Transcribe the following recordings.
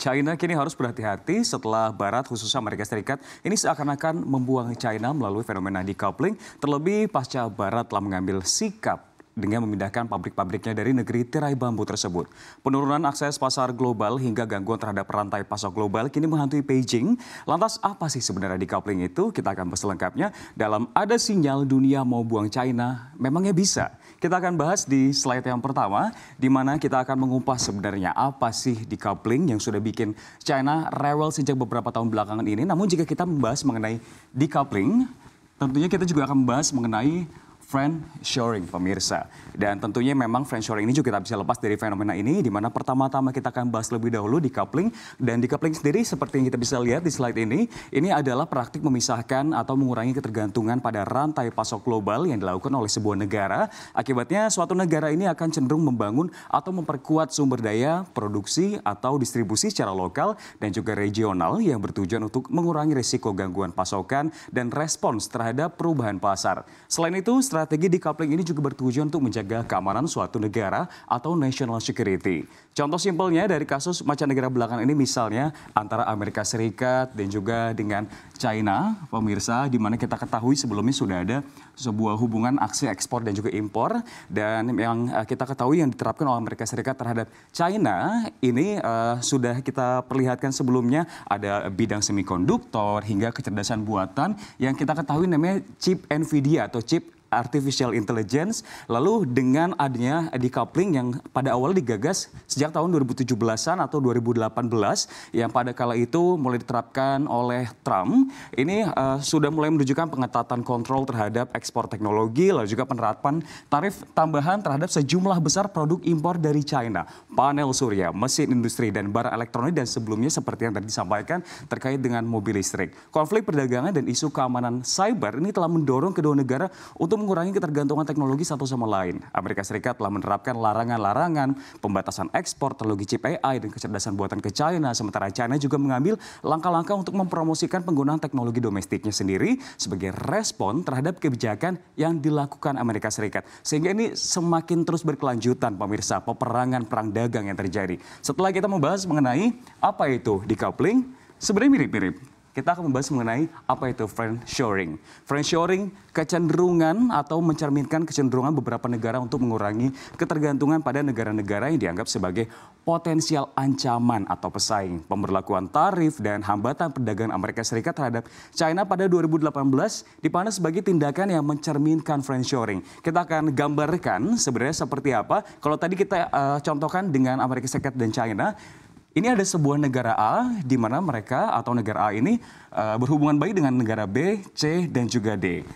China kini harus berhati-hati setelah Barat, khususnya Amerika Serikat, ini seakan-akan membuang China melalui fenomena decoupling, terlebih pasca Barat telah mengambil sikap dengan memindahkan pabrik-pabriknya dari negeri tirai bambu tersebut. Penurunan akses pasar global hingga gangguan terhadap rantai pasok global kini menghantui Beijing. Lantas apa sih sebenarnya decoupling itu? Kita akan bahas lengkapnya dalam Ada Sinyal Dunia Mau Buang China. Memangnya bisa? Kita akan bahas di slide yang pertama, di mana kita akan mengupas sebenarnya apa sih decoupling yang sudah bikin China rewel sejak beberapa tahun belakangan ini. Namun jika kita membahas mengenai decoupling, tentunya kita juga akan membahas mengenai friendshoring, pemirsa. Dan tentunya memang friendshoring ini juga kita bisa lepas dari fenomena ini, di mana pertama-tama kita akan bahas lebih dahulu decoupling. Dan decoupling sendiri seperti yang kita bisa lihat di slide ini adalah praktik memisahkan atau mengurangi ketergantungan pada rantai pasok global yang dilakukan oleh sebuah negara. Akibatnya suatu negara ini akan cenderung membangun atau memperkuat sumber daya, produksi atau distribusi secara lokal dan juga regional yang bertujuan untuk mengurangi risiko gangguan pasokan dan respons terhadap perubahan pasar. Selain itu, strategi decoupling ini juga bertujuan untuk menjaga keamanan suatu negara atau national security. Contoh simpelnya dari kasus mancanegara belakangan ini misalnya antara Amerika Serikat dan juga dengan China, pemirsa, di mana kita ketahui sebelumnya sudah ada sebuah hubungan aksi ekspor dan juga impor, dan yang kita ketahui yang diterapkan oleh Amerika Serikat terhadap China ini sudah kita perlihatkan sebelumnya ada bidang semikonduktor hingga kecerdasan buatan yang kita ketahui namanya chip NVIDIA atau chip Artificial Intelligence, lalu dengan adanya decoupling yang pada awal digagas sejak tahun 2017-an atau 2018 yang pada kala itu mulai diterapkan oleh Trump, ini sudah mulai menunjukkan pengetatan kontrol terhadap ekspor teknologi, lalu juga penerapan tarif tambahan terhadap sejumlah besar produk impor dari China, panel surya, mesin industri, dan barang elektronik, dan sebelumnya seperti yang tadi disampaikan terkait dengan mobil listrik. Konflik perdagangan dan isu keamanan cyber ini telah mendorong kedua negara untuk mengurangi ketergantungan teknologi satu sama lain. Amerika Serikat telah menerapkan larangan-larangan, pembatasan ekspor teknologi chip AI dan kecerdasan buatan ke China, sementara China juga mengambil langkah-langkah untuk mempromosikan penggunaan teknologi domestiknya sendiri sebagai respon terhadap kebijakan yang dilakukan Amerika Serikat. Sehingga ini semakin terus berkelanjutan, pemirsa, peperangan perang dagang yang terjadi. Setelah kita membahas mengenai apa itu decoupling, sebenarnya mirip-mirip. Kita akan membahas mengenai apa itu friendshoring. Friendshoring kecenderungan atau mencerminkan kecenderungan beberapa negara untuk mengurangi ketergantungan pada negara-negara yang dianggap sebagai potensial ancaman atau pesaing. Pemberlakuan tarif dan hambatan perdagangan Amerika Serikat terhadap China pada 2018 dipandang sebagai tindakan yang mencerminkan friendshoring. Kita akan gambarkan sebenarnya seperti apa. Kalau tadi kita contohkan dengan Amerika Serikat dan China, ini ada sebuah negara A di mana mereka atau negara A ini berhubungan baik dengan negara B, C, dan juga D.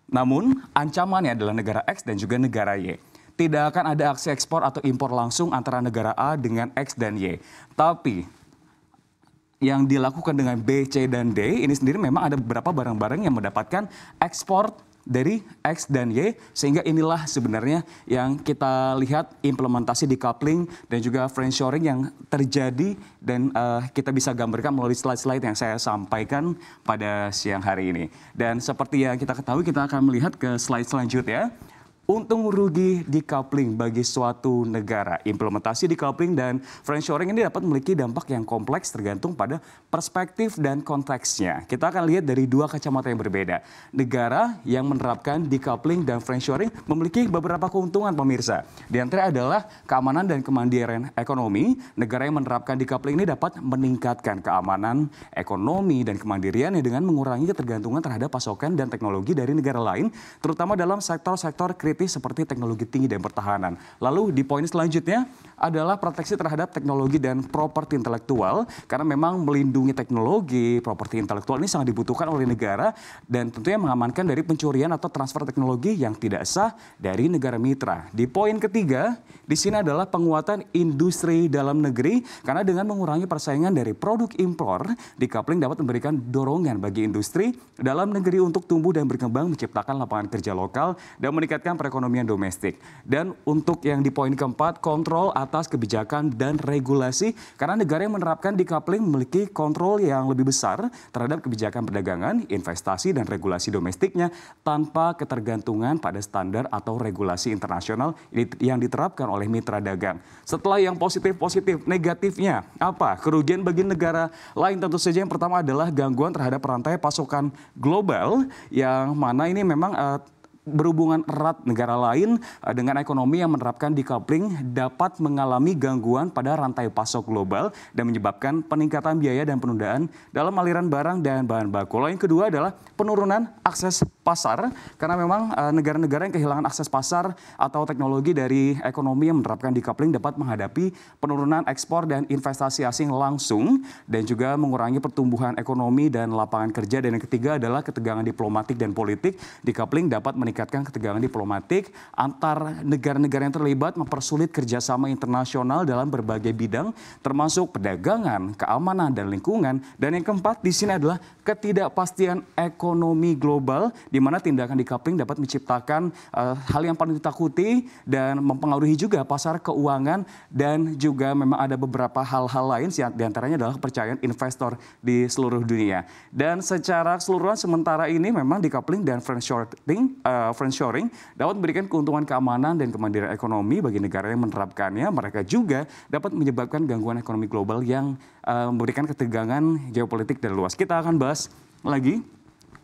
Namun ancamannya adalah negara X dan juga negara Y. Tidak akan ada aksi ekspor atau impor langsung antara negara A dengan X dan Y. Tapi yang dilakukan dengan B, C, dan D ini sendiri memang ada beberapa barang-barang yang mendapatkan ekspor dari X dan Y, sehingga inilah sebenarnya yang kita lihat implementasi decoupling dan juga friendshoring yang terjadi, dan kita bisa gambarkan melalui slide-slide yang saya sampaikan pada siang hari ini. Dan seperti yang kita ketahui, kita akan melihat ke slide selanjutnya. Untung rugi decoupling bagi suatu negara. Implementasi decoupling dan friendshoring ini dapat memiliki dampak yang kompleks tergantung pada perspektif dan konteksnya. Kita akan lihat dari dua kacamata yang berbeda. Negara yang menerapkan decoupling dan friendshoring memiliki beberapa keuntungan, pemirsa. Di antara adalah keamanan dan kemandirian ekonomi. Negara yang menerapkan decoupling ini dapat meningkatkan keamanan ekonomi dan kemandiriannya dengan mengurangi ketergantungan terhadap pasokan dan teknologi dari negara lain, terutama dalam sektor-sektor kritis seperti teknologi tinggi dan pertahanan. Lalu di poin selanjutnya adalah proteksi terhadap teknologi dan properti intelektual, karena memang melindungi teknologi, properti intelektual ini sangat dibutuhkan oleh negara, dan tentunya mengamankan dari pencurian atau transfer teknologi yang tidak sah dari negara mitra. Di poin ketiga, di sini adalah penguatan industri dalam negeri, karena dengan mengurangi persaingan dari produk impor, decoupling dapat memberikan dorongan bagi industri dalam negeri untuk tumbuh dan berkembang, menciptakan lapangan kerja lokal dan meningkatkan perekonomian domestik. Dan untuk yang di poin keempat, kontrol atas kebijakan dan regulasi, karena negara yang menerapkan decoupling memiliki kontrol yang lebih besar terhadap kebijakan perdagangan, investasi, dan regulasi domestiknya tanpa ketergantungan pada standar atau regulasi internasional yang diterapkan oleh mitra dagang. Setelah yang positif-positif, negatifnya apa? Kerugian bagi negara lain tentu saja yang pertama adalah gangguan terhadap rantai pasokan global yang mana ini memang berhubungan erat negara lain dengan ekonomi yang menerapkan decoupling dapat mengalami gangguan pada rantai pasok global dan menyebabkan peningkatan biaya dan penundaan dalam aliran barang dan bahan baku. Lalu yang kedua adalah penurunan akses pasar karena memang negara-negara yang kehilangan akses pasar atau teknologi dari ekonomi yang menerapkan decoupling dapat menghadapi penurunan ekspor dan investasi asing langsung dan juga mengurangi pertumbuhan ekonomi dan lapangan kerja. Dan yang ketiga adalah ketegangan diplomatik dan politik. Decoupling dapat meningkatkan ketegangan diplomatik antar negara-negara yang terlibat, mempersulit kerjasama internasional dalam berbagai bidang, termasuk perdagangan, keamanan, dan lingkungan. Dan yang keempat di sini adalah ketidakpastian ekonomi global, di mana tindakan decoupling dapat menciptakan hal yang paling ditakuti dan mempengaruhi juga pasar keuangan dan juga memang ada beberapa hal-hal lain, diantaranya adalah kepercayaan investor di seluruh dunia. Dan secara keseluruhan sementara ini memang decoupling dan friendshoring dapat memberikan keuntungan keamanan dan kemandirian ekonomi bagi negara yang menerapkannya. Mereka juga dapat menyebabkan gangguan ekonomi global yang memberikan ketegangan geopolitik dan luas. Kita akan bahas lagi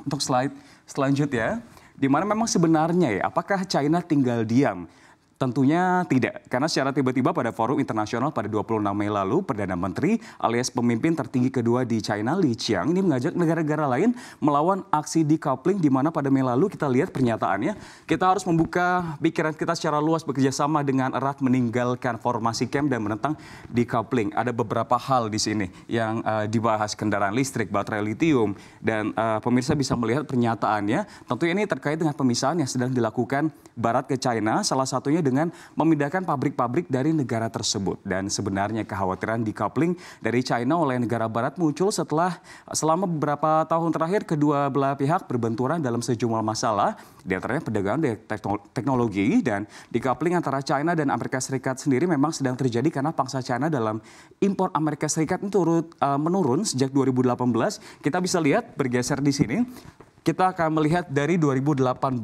untuk slide selanjutnya, di mana memang sebenarnya ya, apakah China tinggal diam? Tentunya tidak, karena secara tiba-tiba pada forum internasional pada 26 Mei lalu, Perdana Menteri alias pemimpin tertinggi kedua di China, Li Qiang, ini mengajak negara-negara lain melawan aksi decoupling, di mana pada Mei lalu kita lihat pernyataannya, kita harus membuka pikiran kita secara luas bekerja sama dengan erat meninggalkan formasi camp dan menentang decoupling. Ada beberapa hal di sini yang dibahas, kendaraan listrik, baterai litium, dan pemirsa bisa melihat pernyataannya. Tentu ini terkait dengan pemisahan yang sedang dilakukan Barat ke China, salah satunya dengan memindahkan pabrik-pabrik dari negara tersebut. Dan sebenarnya kekhawatiran decoupling dari China oleh negara Barat muncul setelah selama beberapa tahun terakhir kedua belah pihak berbenturan dalam sejumlah masalah, di antaranya perdagangan teknologi. Dan decoupling antara China dan Amerika Serikat sendiri memang sedang terjadi karena pangsa China dalam impor Amerika Serikat ini turut menurun sejak 2018. Kita bisa lihat bergeser di sini. Kita akan melihat dari 2018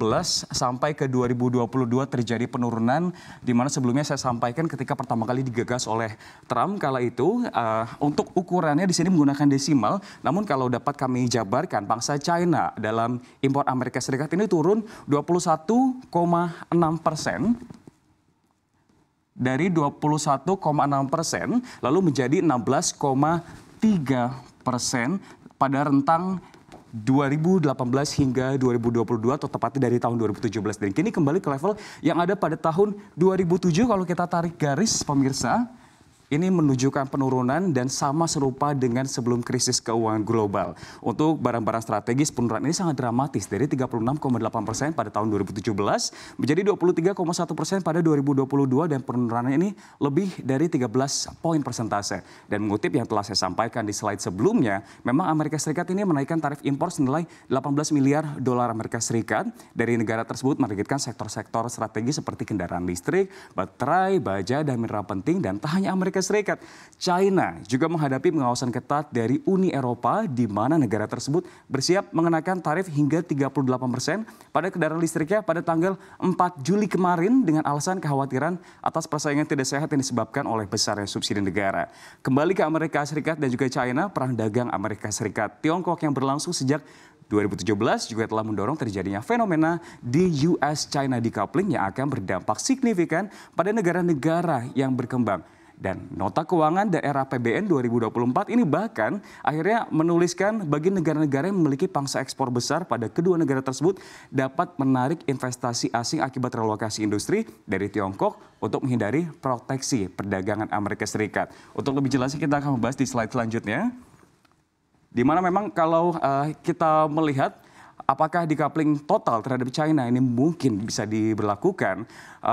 sampai ke 2022 terjadi penurunan, di mana sebelumnya saya sampaikan ketika pertama kali digagas oleh Trump kala itu, untuk ukurannya di sini menggunakan desimal. Namun kalau dapat kami jabarkan, pangsa China dalam impor Amerika Serikat ini turun 21,6%. Dari 21,6% lalu menjadi 16,3% pada rentang 2018 hingga 2022 atau tepatnya dari tahun 2017. Dan kini kembali ke level yang ada pada tahun 2007. Kalau kita tarik garis pemirsa, ini menunjukkan penurunan dan sama serupa dengan sebelum krisis keuangan global. Untuk barang-barang strategis, penurunan ini sangat dramatis dari 36,8% pada tahun 2017 menjadi 23,1% pada 2022, dan penurunannya ini lebih dari 13 poin persentase. Dan mengutip yang telah saya sampaikan di slide sebelumnya, memang Amerika Serikat ini menaikkan tarif impor senilai 18 miliar dolar Amerika Serikat dari negara tersebut, menargetkan sektor-sektor strategis seperti kendaraan listrik, baterai, baja, dan mineral penting. Dan tak hanya Amerika Serikat, China juga menghadapi pengawasan ketat dari Uni Eropa, di mana negara tersebut bersiap mengenakan tarif hingga 38% pada kendaraan listriknya pada tanggal 4 Juli kemarin dengan alasan kekhawatiran atas persaingan tidak sehat yang disebabkan oleh besarnya subsidi negara. Kembali ke Amerika Serikat dan juga China, perang dagang Amerika Serikat Tiongkok yang berlangsung sejak 2017 juga telah mendorong terjadinya fenomena di US-China decoupling yang akan berdampak signifikan pada negara-negara yang berkembang. Dan nota keuangan daerah APBN 2024 ini bahkan akhirnya menuliskan bagi negara-negara yang memiliki pangsa ekspor besar pada kedua negara tersebut dapat menarik investasi asing akibat relokasi industri dari Tiongkok untuk menghindari proteksi perdagangan Amerika Serikat. Untuk lebih jelasnya kita akan membahas di slide selanjutnya, di mana memang kalau kita melihat apakah decoupling total terhadap China ini mungkin bisa diberlakukan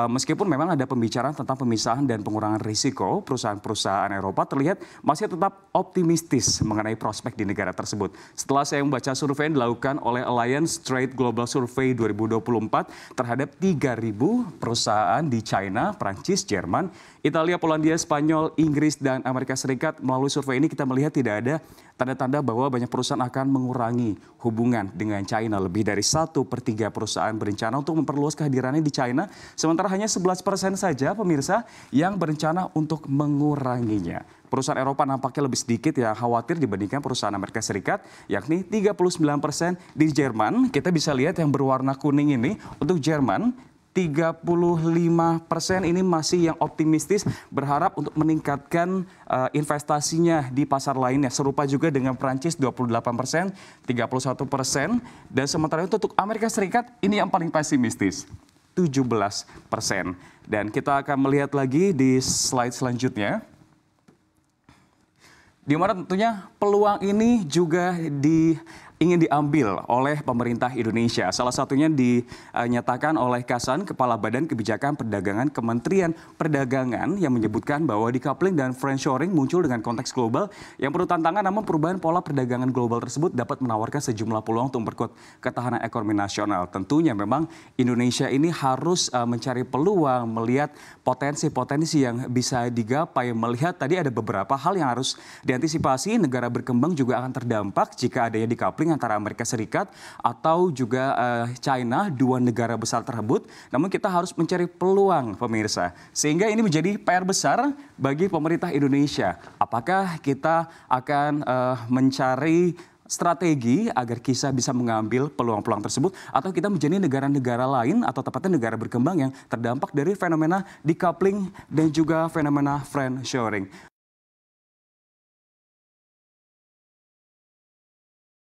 meskipun memang ada pembicaraan tentang pemisahan dan pengurangan risiko, perusahaan-perusahaan Eropa terlihat masih tetap optimistis mengenai prospek di negara tersebut. Setelah saya membaca survei yang dilakukan oleh Alliance Trade Global Survey 2024 terhadap 3.000 perusahaan di China, Prancis, Jerman, Italia, Polandia, Spanyol, Inggris, dan Amerika Serikat. Melalui survei ini kita melihat tidak ada tanda-tanda bahwa banyak perusahaan akan mengurangi hubungan dengan China. Lebih dari 1/3 perusahaan berencana untuk memperluas kehadirannya di China, sementara hanya 11% saja pemirsa yang berencana untuk menguranginya. Perusahaan Eropa nampaknya lebih sedikit yang khawatir dibandingkan perusahaan Amerika Serikat, yakni 39%. Di Jerman, kita bisa lihat yang berwarna kuning ini, untuk Jerman 35% ini masih yang optimistis, berharap untuk meningkatkan investasinya di pasar lainnya. Serupa juga dengan Prancis 28%, 31%. Dan sementara itu untuk Amerika Serikat ini yang paling pesimistis, 17%. Dan kita akan melihat lagi di slide selanjutnya, di mana tentunya peluang ini juga ingin diambil oleh pemerintah Indonesia. Salah satunya dinyatakan oleh Kasan, Kepala Badan Kebijakan Perdagangan Kementerian Perdagangan, yang menyebutkan bahwa decoupling dan friendshoring muncul dengan konteks global yang perlu tantangan, namun perubahan pola perdagangan global tersebut dapat menawarkan sejumlah peluang untuk memperkuat ketahanan ekonomi nasional. Tentunya memang Indonesia ini harus mencari peluang, melihat potensi-potensi yang bisa digapai, melihat tadi ada beberapa hal yang harus diantisipasi. Negara berkembang juga akan terdampak jika adanya decoupling antara Amerika Serikat atau juga China, dua negara besar tersebut. Namun kita harus mencari peluang, pemirsa. Sehingga ini menjadi PR besar bagi pemerintah Indonesia. Apakah kita akan mencari strategi agar kita bisa mengambil peluang-peluang tersebut, atau kita menjadi negara-negara lain atau tepatnya negara berkembang yang terdampak dari fenomena decoupling dan juga fenomena friendshoring.